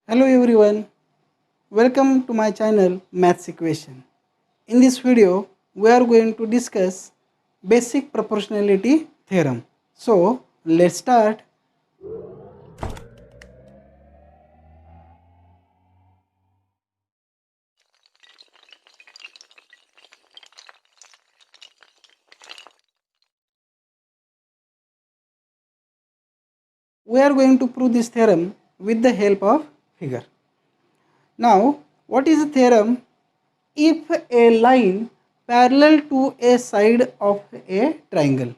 Hello everyone, welcome to my channel Maths Equation. In this video, we are going to discuss basic proportionality theorem. So, let's start. We are going to prove this theorem with the help of figure. Now, what is the theorem? If a line parallel to a side of a triangle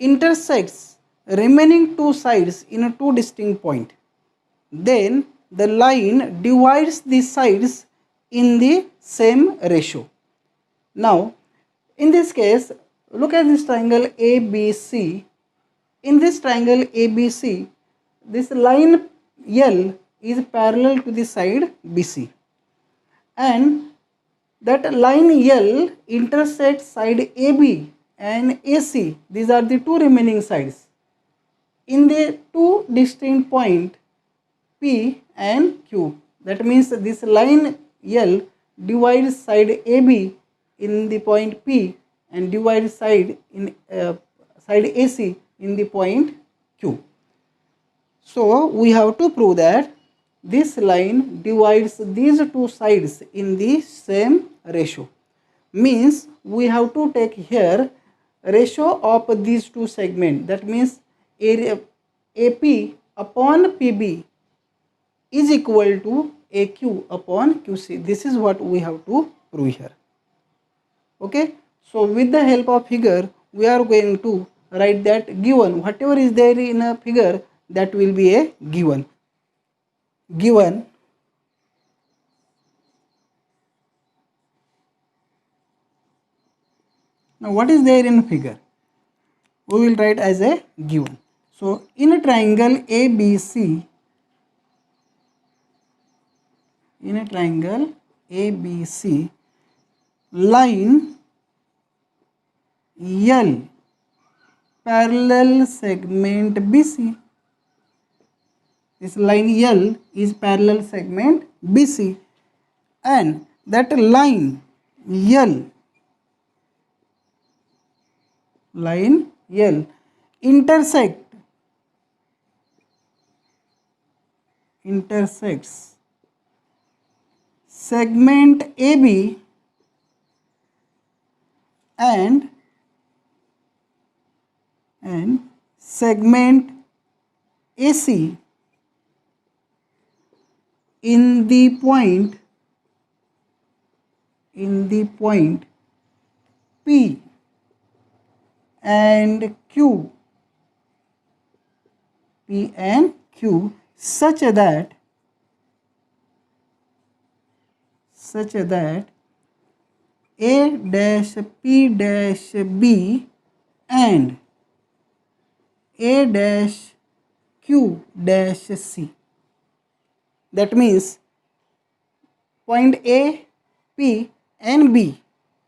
intersects remaining two sides in a two distinct point, then the line divides the sides in the same ratio. Now, in this case, look at this triangle ABC. In this triangle ABC, this line L is parallel to the side BC, and that line L intersects side AB and AC. These are the two remaining sides in the two distinct point P and Q. That means this line L divides side AB in the point P and divides side AC in the point Q. So we have to prove that this line divides these two sides in the same ratio. Means we have to take here ratio of these two segments. That means area AP upon PB is equal to AQ upon QC. This is what we have to prove here. Okay. So with the help of figure, we are going to write that given whatever is there in a figure, that will be a given. Given now what is there in a figure? We will write as a given. So in a triangle ABC, line L parallel segment BC. This line L is parallel segment BC, and that line L intersects segment AB and segment AC in the point P and Q, such that A dash P dash B and A dash Q dash C. That means point A, P and B,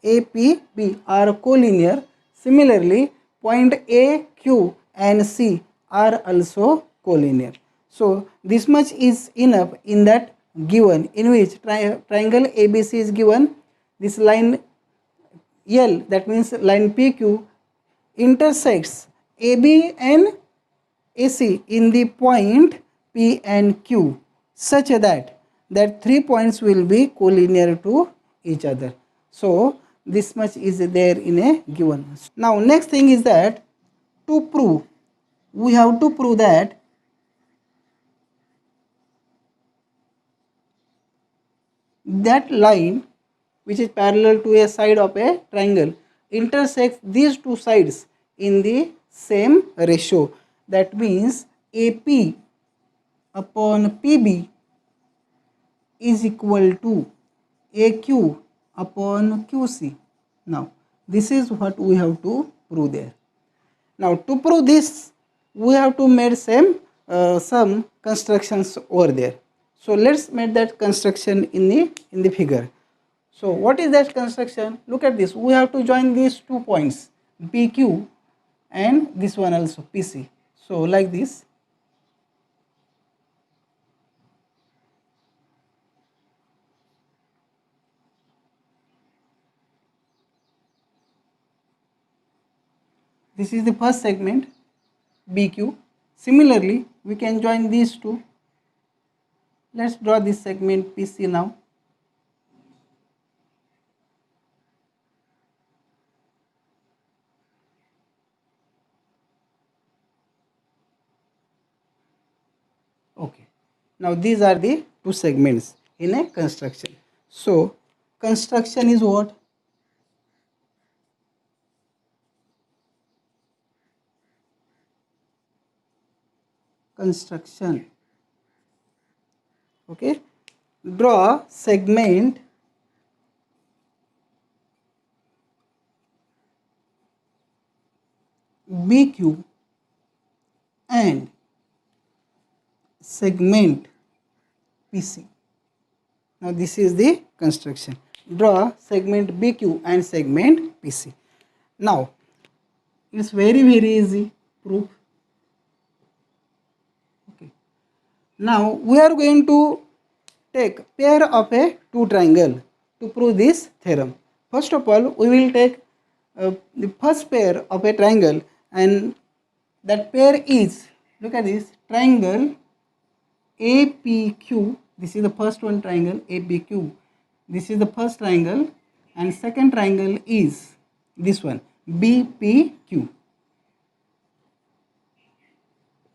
A, P, B are collinear. Similarly, point A, Q and C are also collinear. So this much is enough in that given, in which triangle ABC is given. This line L, that means line PQ, intersects AB and AC in the point P and Q, such that 3 points will be collinear to each other. So this much is there in a given. Now next thing is that to prove, we have to prove that line which is parallel to a side of a triangle intersects these two sides in the same ratio. That means AP upon PB is equal to AQ upon QC. Now this is what we have to prove there. Now to prove this, we have to make some constructions over there. So let's make that construction in the figure. So what is that construction? Look at this. We have to join these 2 points PQ and this one also PC. So like this. This is the first segment BQ. Similarly, we can join these two. Let's draw this segment PC now. Okay. Now these are the two segments in a construction. So construction is what? Construction. Okay. Draw segment BQ and segment PC. Now this is the construction. Draw segment BQ and segment PC. Now it's very easy proof. Okay. Now we are going to take pair of a two triangle to prove this theorem. First of all, we will take the first pair of a triangle, and that pair is, look at this, triangle APQ. This is the first one, triangle APQ. This is the first triangle, and second triangle is this one, BPQ.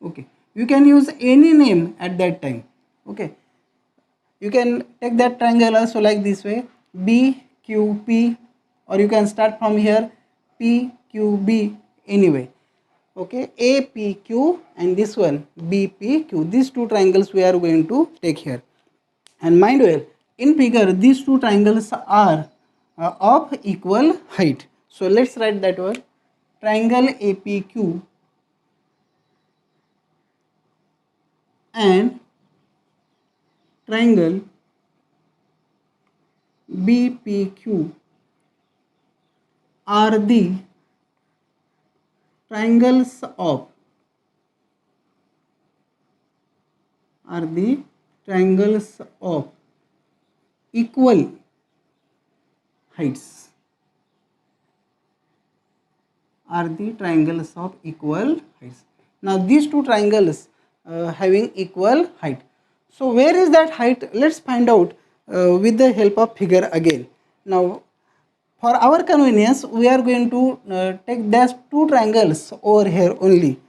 Okay, you can use any name at that time. Okay, you can take that triangle also like this way, BQP, or you can start from here, PQB, anyway. Okay, APQ and this one BPQ. These two triangles we are going to take here. And mind well, in figure these two triangles are of equal height. So let's write that word, triangle APQ and triangle BPQ are the triangles of equal heights. Now these two triangles having equal height. So where is that height? Let's find out with the help of figure again. Now for our convenience, we are going to take these two triangles over here only.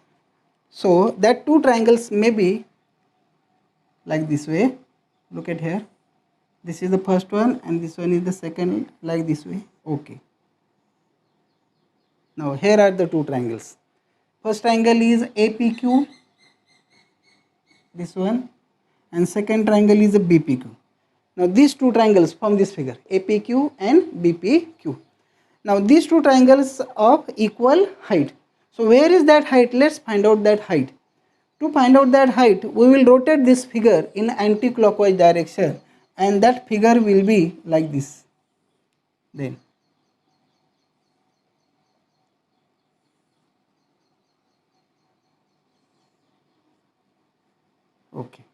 So that two triangles may be like this way. Look at here. This is the first one and this one is the second, like this way. Okay. Now here are the two triangles. First triangle is APQ, this one, and second triangle is a BPQ. Now these two triangles from this figure, APQ and BPQ. Now these two triangles of equal height. So where is that height? Let's find out that height. To find out that height, we will rotate this figure in anti-clockwise direction, and that figure will be like this. Then okay,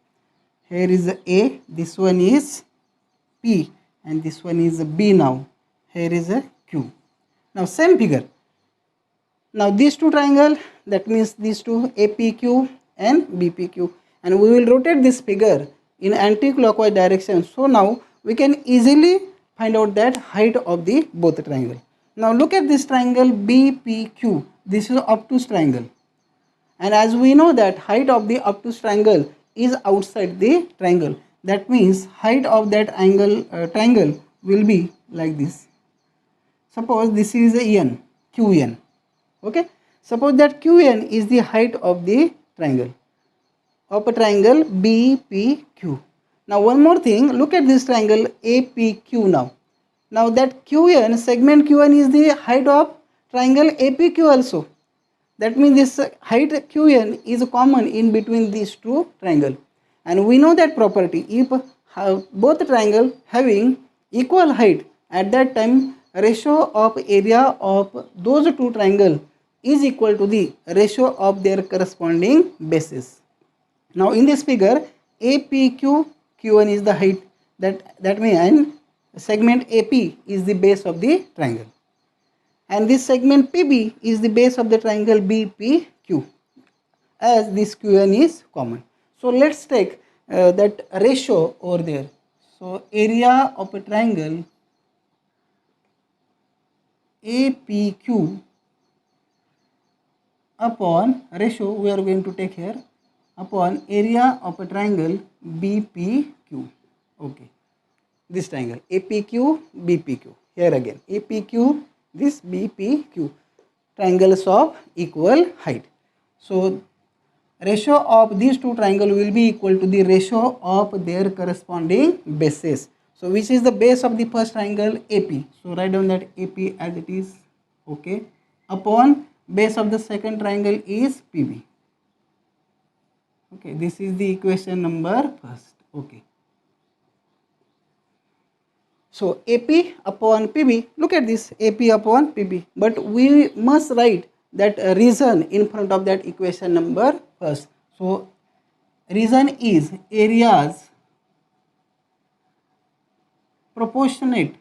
here is A, this one is P, and this one is B. Now here is a Q. Now same figure. Now these two triangle, that means these two, APQ and BPQ, and we will rotate this figure in anti-clockwise direction. So now we can easily find out that height of the both triangle. Now look at this triangle BPQ. This is obtuse triangle, and as we know that height of the obtuse triangle is outside the triangle. That means height of that triangle will be like this. Suppose this is a n, Qn. Okay, suppose that Qn is the height of the triangle, of a triangle BPQ. Now one more thing, look at this triangle APQ now. Now that Qn, segment Qn is the height of triangle APQ also. That means this height Qn is common in between these two triangles. And we know that property, if both triangle having equal height, at that time ratio of area of those two triangles is equal to the ratio of their corresponding bases. Now in this figure, APQ, Q1 is the height, that means segment AP is the base of the triangle. and this segment PB is the base of the triangle BPQ, as this QN is common. So let's take that ratio over there. So area of a triangle APQ upon ratio, we are going to take here, upon area of a triangle BPQ. Okay, this triangle APQ BPQ, here again APQ, this BPQ, triangles of equal height. So ratio of these two triangles will be equal to the ratio of their corresponding bases. So which is the base of the first triangle? AP. So write down that AP as it is. Okay, upon base of the second triangle is PB. Okay, this is the equation number first. Okay, so AP upon PB, look at this, AP upon PB, but we must write that reason in front of that equation number first. So reason is areas proportionate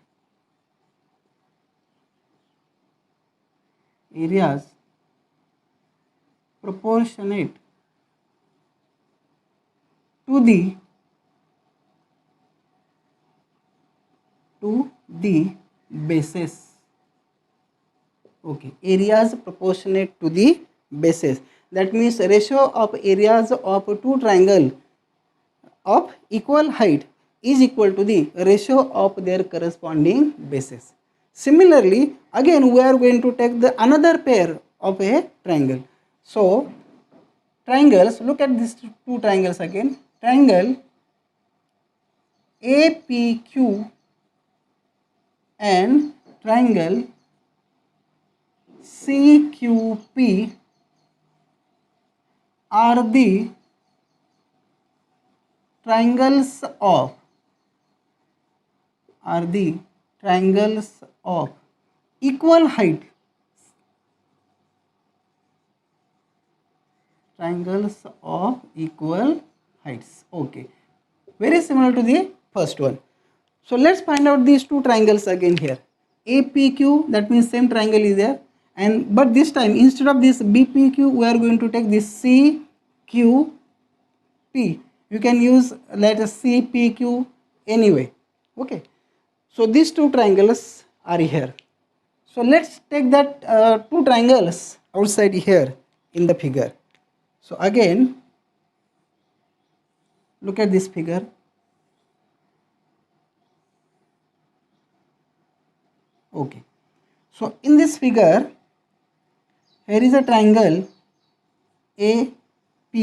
to the bases. Okay, areas proportionate to the bases. That means ratio of areas of two triangles of equal height is equal to the ratio of their corresponding bases. Similarly, again we are going to take the another pair of a triangle. So triangles, look at these two triangles again. Triangle APQ and triangle CQP are the triangles of equal height. Triangles of equal heights. Okay, very similar to the first one. So let's find out these two triangles again here. APQ, that means same triangle is there, and but this time instead of this BPQ we are going to take this CQP. You can use let us CPQ anyway. Okay, so these two triangles are here. So let's take that two triangles outside here in the figure. So again, look at this figure. Okay, so in this figure, here is a triangle AP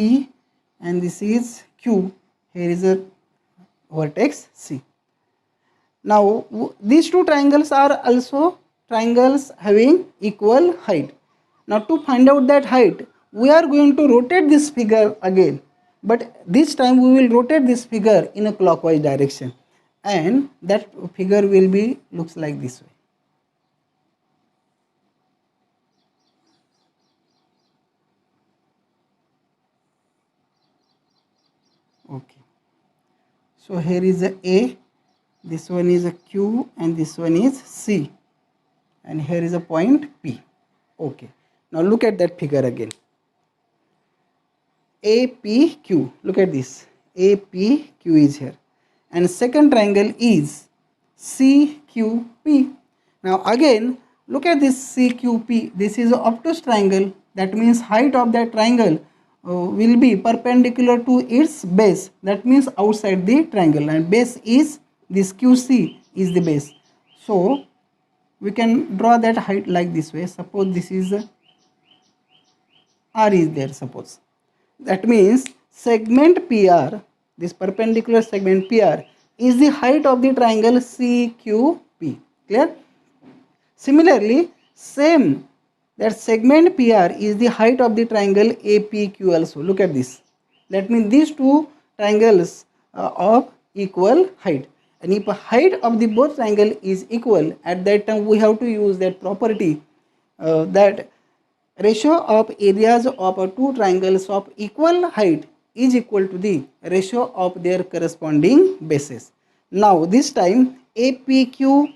and this is Q. Here is a vertex C. Now these two triangles are also triangles having equal height. Now to find out that height, we are going to rotate this figure again, but this time we will rotate this figure in a clockwise direction, and that figure will be looks like this way. Okay, so here is a, this one is a Q, and this one is C, and here is a point P. Okay, now look at that figure again. APQ, look at this, APQ is here, and second triangle is CQP. Now again look at this CQP, this is an obtuse triangle, that means height of that triangle will be perpendicular to its base, that means outside the triangle, and base is this QC is the base. So we can draw that height like this way. Suppose this is R is there, suppose. That means segment PR, this perpendicular segment PR is the height of the triangle CQP. Clear? Similarly, same that segment PR is the height of the triangle APQ also. Look at this. That means these two triangles of equal height. And if height of the both triangle is equal, at that time we have to use that property that ratio of areas of two triangles of equal height is equal to the ratio of their corresponding bases. Now this time APQ,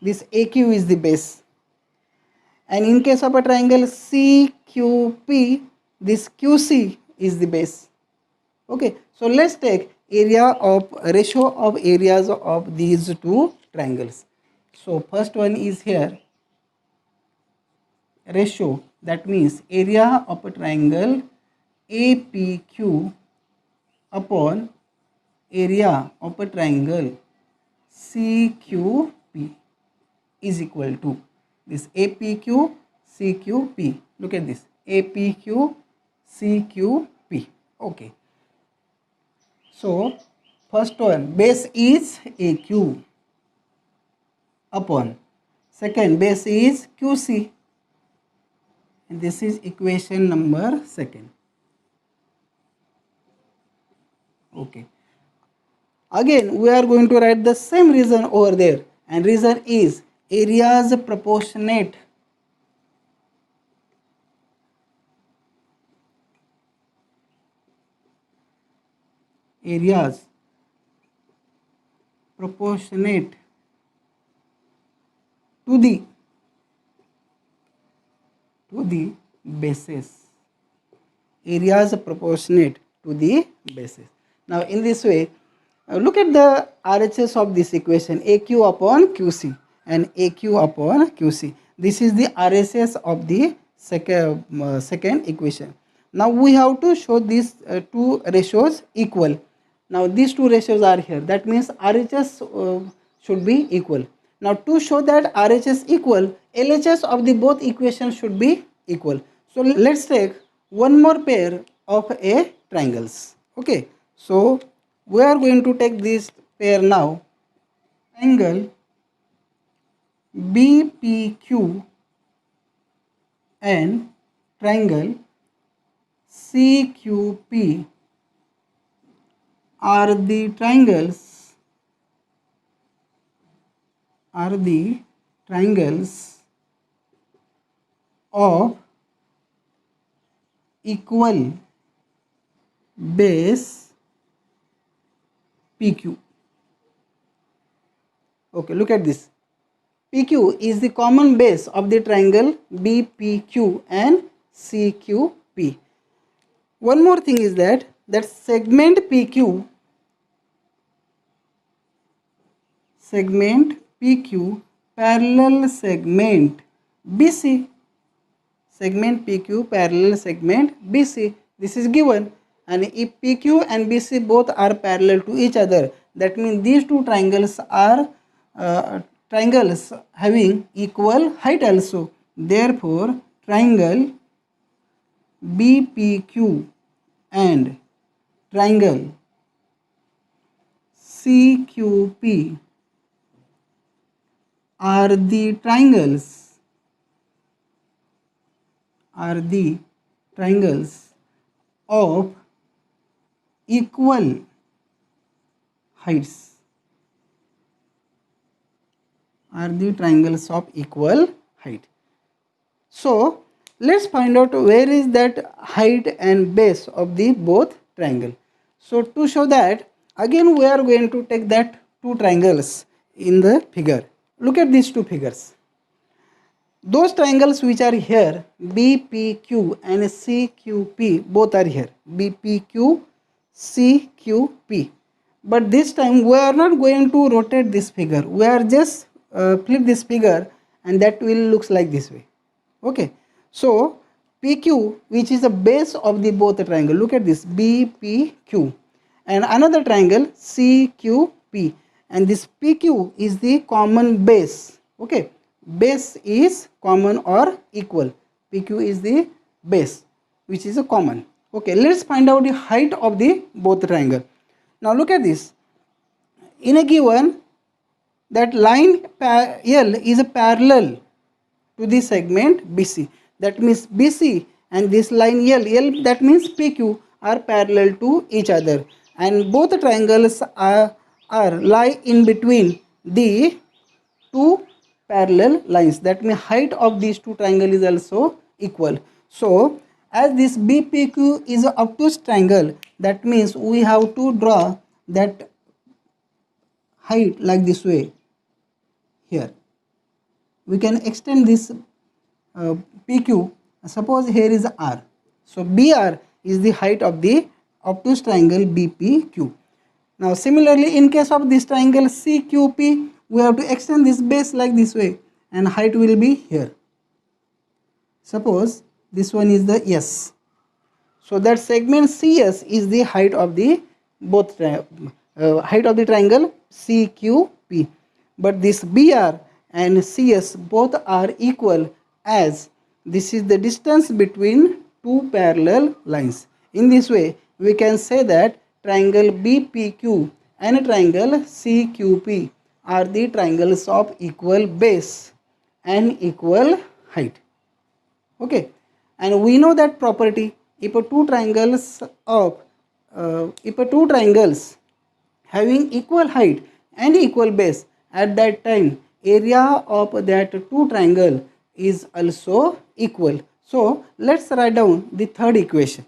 this AQ is the base, And in case of a triangle CQP, this QC is the base. Okay, so let's take ratio of areas of these two triangles. So first one is here, ratio, that means area of a triangle APQ upon area of a triangle CQP is equal to this APQ CQP. Look at this, APQ CQP. Okay, so first one, base is AQ upon second base is QC, and this is equation number second. Okay, again we are going to write the same reason over there, and reason is areas proportionate to the bases, areas proportionate to the bases. Now in this way, look at the RHS of this equation, AQ upon QC and AQ upon QC. This is the RHS of the second equation. Now we have to show these two ratios equal. Now these two ratios are here, that means RHS should be equal. Now to show that RHS equal, LHS of the both equations should be equal. So let's take one more pair of a triangles. Okay, so we are going to take this pair now, triangle BPQ and triangle CQP are the triangles of equal base PQ. Okay, look at this. PQ is the common base of the triangle BPQ and CQP. One more thing is that segment PQ parallel segment BC. Segment PQ parallel segment BC. This is given, and if PQ and BC both are parallel to each other, that means these two triangles are triangles having equal height also. Therefore, triangle BPQ and triangle CQP are the triangles of equal heights. Are the triangles of equal height. So let's find out where is that height and base of the both triangle. So to show that, again we are going to take that two triangles in the figure. Look at these two figures. Those triangles which are here, BPQ and CQP, both are here, BPQ, CQP. But this time we are not going to rotate this figure, we are just flip this figure, and that will looks like this way. Okay, so PQ, which is the base of the both triangle, look at this, BPQ, and another triangle CQP, and this PQ is the common base. Okay, base is common or equal, PQ is the base which is a common. Okay, let's find out the height of the both triangle. Now look at this, in a given that line L is a parallel to the segment BC, that means BC and this line L, that means PQ are parallel to each other, and both triangles are lie in between the two parallel lines, that means height of these two triangles is also equal. So as this BPQ is an obtuse triangle, that means we have to draw that height like this way. Here we can extend this PQ, suppose here is R. So BR is the height of the obtuse triangle BPQ. Now similarly, in case of this triangle CQP, we have to extend this base like this way, and height will be here. Suppose this one is the S. So that segment CS is the height of the height of the triangle CQP. But this BR and CS both are equal, as this is the distance between two parallel lines. In this way, we can say that triangle BPQ and triangle CQP are the triangles of equal base and equal height. Okay, and we know that property, if two triangles having equal height and equal base, at that time area of that two triangle is also equal. So let's write down the third equation.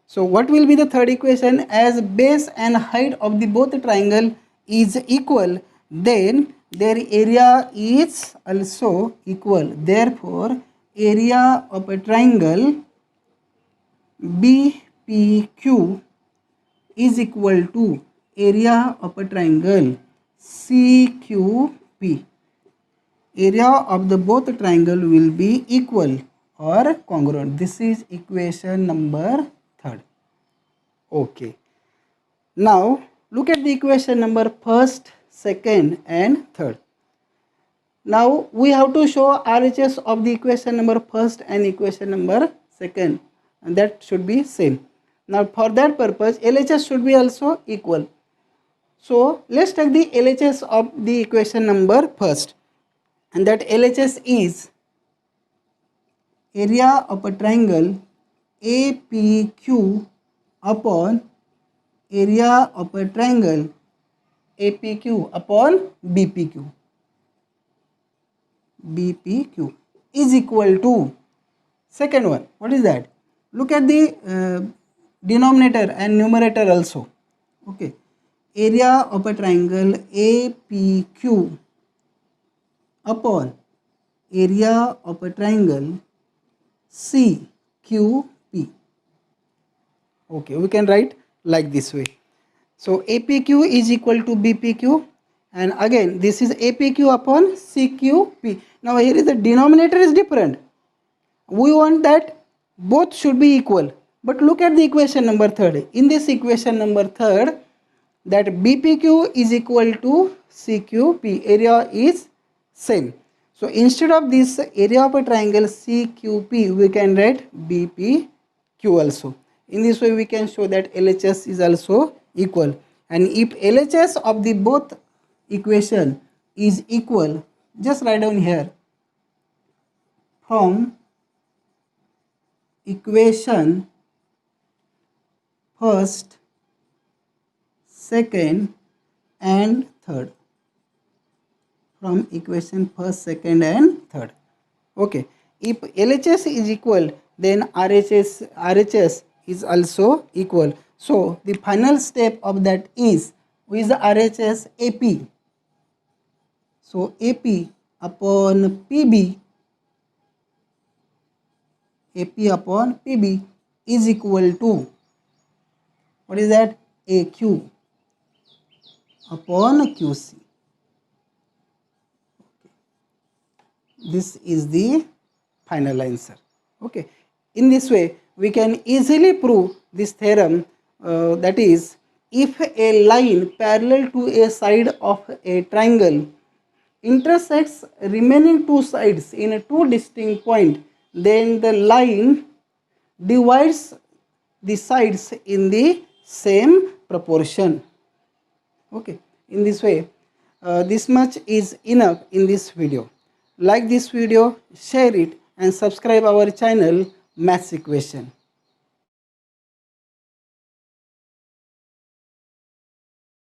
So what will be the third equation? As base and height of the both triangle is equal, then their area is also equal. Therefore, area of a triangle BPQ is equal to area of a triangle CQP. Area of the both triangle will be equal or congruent. This is equation number third. Okay. Now look at the equation number first, second and third. Now we have to show RHS of the equation number first and equation number second, and that should be same. Now for that purpose LHS should be also equal. So let's take the LHS of the equation number first, and that LHS is area of a triangle APQ upon area of a triangle APQ upon BPQ. BPQ is equal to, second one, what is that? Look at the denominator and numerator also. Okay, area of a triangle APQ upon area of a triangle CQP. Okay, we can write like this way. So APQ is equal to BPQ, and again this is APQ upon CQP. Now here is the denominator is different. We want that both should be equal. But look at the equation number third. In this equation number third, that BPQ is equal to CQP. Area is same. So instead of this area of a triangle CQP, we can write BPQ also. In this way, we can show that LHS is also equal. And if LHS of the both equation is equal, just write down here, from equation first, second and third. From equation first, second and third. Okay, if LHS is equal, then RHS is also equal. So the final step of that is, with the RHS AP. So AP upon PB, AP upon PB is equal to, what is that? AQ upon QC. This is the final answer. Okay. In this way, we can easily prove this theorem, that is, if a line parallel to a side of a triangle intersects remaining two sides in a two distinct points, then the line divides the sides in the same proportion. Okay. In this way, this much is enough in this video. Like this video, share it and subscribe our channel Maths Equation.